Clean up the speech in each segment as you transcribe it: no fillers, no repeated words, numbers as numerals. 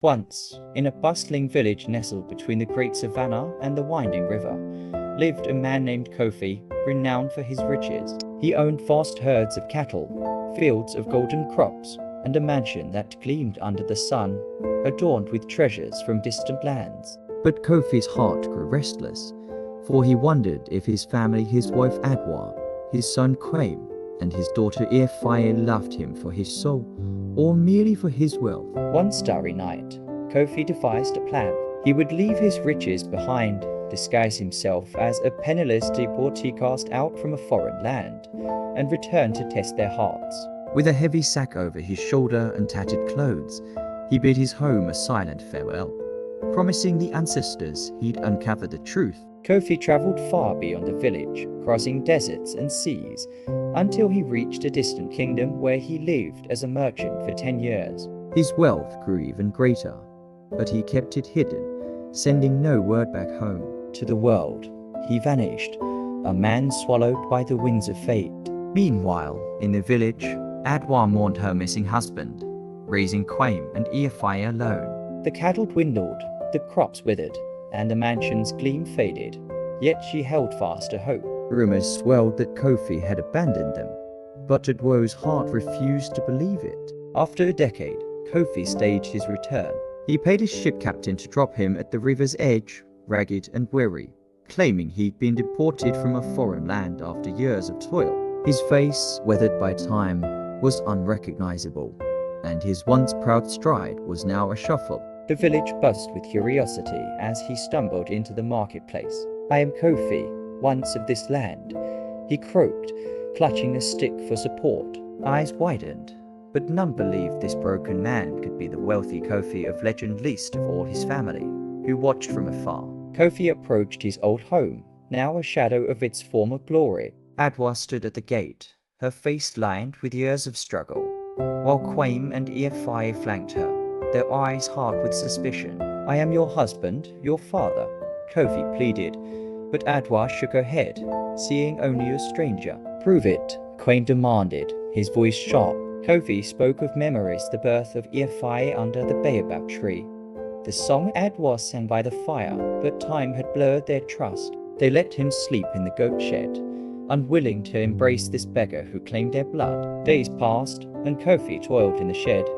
Once, in a bustling village nestled between the great savannah and the winding river, lived a man named Kofi, renowned for his riches. He owned vast herds of cattle, fields of golden crops, and a mansion that gleamed under the sun, adorned with treasures from distant lands. But Kofi's heart grew restless, for he wondered if his family, his wife Adwoa, his son Kwame, and his daughter Efia loved him for his soul, or merely for his wealth. One starry night, Kofi devised a plan. He would leave his riches behind, disguise himself as a penniless deportee cast out from a foreign land, and return to test their hearts. With a heavy sack over his shoulder and tattered clothes, he bid his home a silent farewell, promising the ancestors he'd uncover the truth. Kofi travelled far beyond the village, crossing deserts and seas, until he reached a distant kingdom where he lived as a merchant for 10 years. His wealth grew even greater, but he kept it hidden, sending no word back home. To the world, he vanished, a man swallowed by the winds of fate. Meanwhile, in the village, Adwoa mourned her missing husband, raising Kwame and Efia alone. The cattle dwindled, the crops withered, and the mansion's gleam faded, yet she held fast to hope. Rumors swirled that Kofi had abandoned them, but Adwoa's heart refused to believe it. After a decade, Kofi staged his return. He paid his ship captain to drop him at the river's edge, ragged and weary, claiming he'd been deported from a foreign land after years of toil. His face, weathered by time, was unrecognizable, and his once proud stride was now a shuffle. The village buzzed with curiosity as he stumbled into the marketplace. "I am Kofi, once of this land," he croaked, clutching a stick for support. Eyes widened, but none believed this broken man could be the wealthy Kofi of legend, least of all his family, who watched from afar. Kofi approached his old home, now a shadow of its former glory. Adwoa stood at the gate, her face lined with years of struggle, while Kwame and Efia flanked her, their eyes hard with suspicion. "I am your husband, your father," Kofi pleaded, but Adwoa shook her head, seeing only a stranger. "Prove it," Kwame demanded, his voice sharp. Kofi spoke of memories, the birth of Efia under the baobab tree, the song Adwoa sang by the fire, but time had blurred their trust. They let him sleep in the goat shed, unwilling to embrace this beggar who claimed their blood. Days passed, and Kofi toiled in the shed,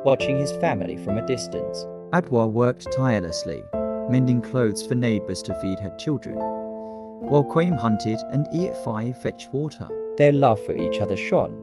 watching his family from a distance. Adwoa worked tirelessly, mending clothes for neighbors to feed her children, while Kwame hunted and Efia fetched water. Their love for each other shone,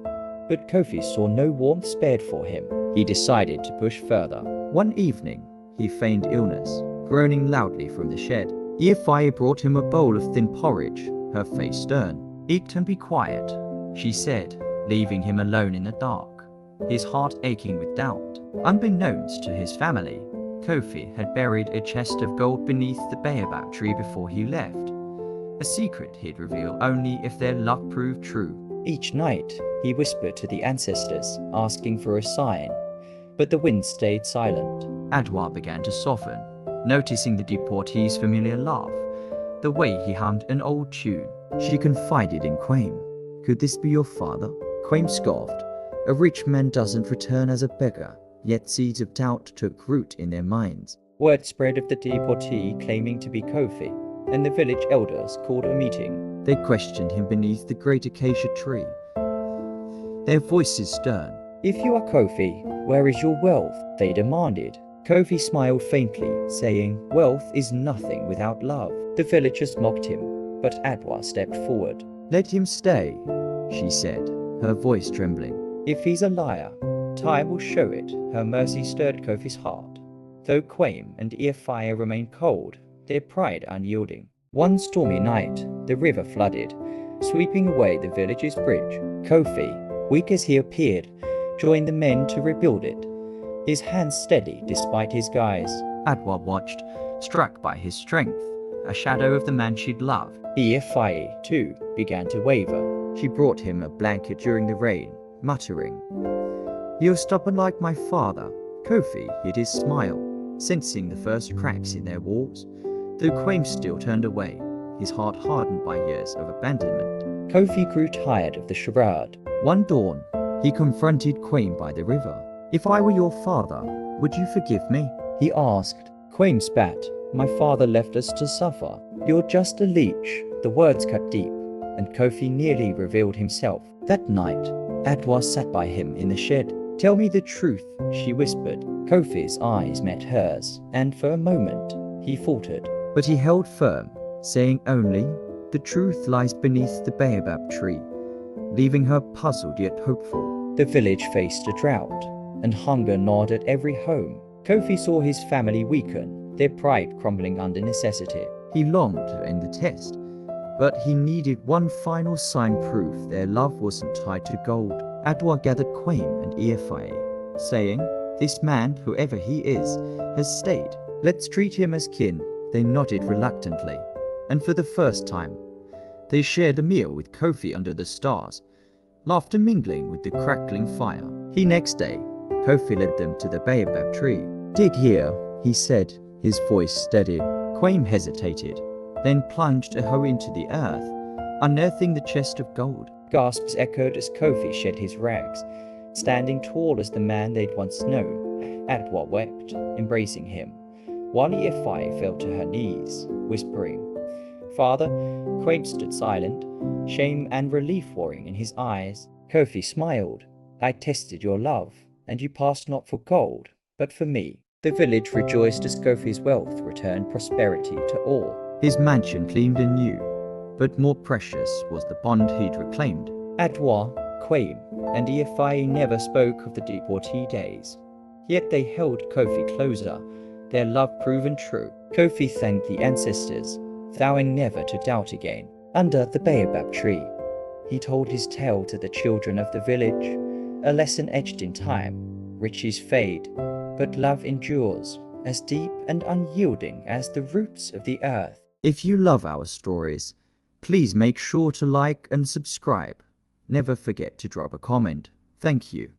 but Kofi saw no warmth spared for him. He decided to push further. One evening, he feigned illness, groaning loudly from the shed. Efia brought him a bowl of thin porridge, her face stern. "Eat and be quiet," she said, leaving him alone in the dark, his heart aching with doubt. Unbeknownst to his family, Kofi had buried a chest of gold beneath the baobab tree before he left, a secret he'd reveal only if their luck proved true. Each night, he whispered to the ancestors, asking for a sign, but the wind stayed silent. Adwoa began to soften, noticing the deportee's familiar laugh, the way he hummed an old tune. She confided in Kwame. "Could this be your father?" Kwame scoffed. "A rich man doesn't return as a beggar," yet seeds of doubt took root in their minds. Word spread of the deportee claiming to be Kofi, and the village elders called a meeting. They questioned him beneath the great acacia tree, their voices stern. "If you are Kofi, where is your wealth?" they demanded. Kofi smiled faintly, saying, "Wealth is nothing without love." The villagers mocked him, but Adwoa stepped forward. "Let him stay," she said, her voice trembling. "If he's a liar, time will show it." Her mercy stirred Kofi's heart, though Kwame and Efia remained cold, their pride unyielding. One stormy night, the river flooded, sweeping away the village's bridge. Kofi, weak as he appeared, joined the men to rebuild it, his hands steady despite his guise. Adwoa watched, struck by his strength, a shadow of the man she'd loved. Efia, too, began to waver. She brought him a blanket during the rain, muttering, "You're stubborn like my father." Kofi hid his smile, sensing the first cracks in their walls, though Kwame still turned away, his heart hardened by years of abandonment. Kofi grew tired of the charade. One dawn, he confronted Kwame by the river. "If I were your father, would you forgive me?" he asked. Kwame spat. My father left us to suffer. You're just a leech. The words cut deep, and Kofi nearly revealed himself. That night, Adwoa sat by him in the shed. Tell me the truth, she whispered. Kofi's eyes met hers, and for a moment, he faltered. But he held firm, saying only, the truth lies beneath the baobab tree, leaving her puzzled yet hopeful. The village faced a drought, and hunger gnawed at every home. Kofi saw his family weaken, their pride crumbling under necessity. He longed to end the test, but he needed one final sign proof their love wasn't tied to gold. Adwoa gathered Kwame and Efia, saying, this man, whoever he is, has stayed. Let's treat him as kin. They nodded reluctantly, and for the first time, they shared a meal with Kofi under the stars, laughter mingling with the crackling fire. The next day, Kofi led them to the baobab tree. Dig here, he said, his voice steady. Kwame hesitated, then plunged a hoe into the earth, unearthing the chest of gold. Gasps echoed as Kofi shed his rags, standing tall as the man they'd once known. Adwoa wept, embracing him, while Efia fell to her knees, whispering. Father, Kwame stood silent, shame and relief warring in his eyes. Kofi smiled. I tested your love, and you passed not for gold, but for me. The village rejoiced as Kofi's wealth returned prosperity to all. His mansion gleamed anew, but more precious was the bond he'd reclaimed. Adwoa, Kwame, and Efia never spoke of the deportee days. Yet they held Kofi closer, their love proven true. Kofi thanked the ancestors, vowing never to doubt again. Under the baobab tree, he told his tale to the children of the village, a lesson etched in time. Riches fade, but love endures, as deep and unyielding as the roots of the earth. If you love our stories, please make sure to like and subscribe. Never forget to drop a comment. Thank you.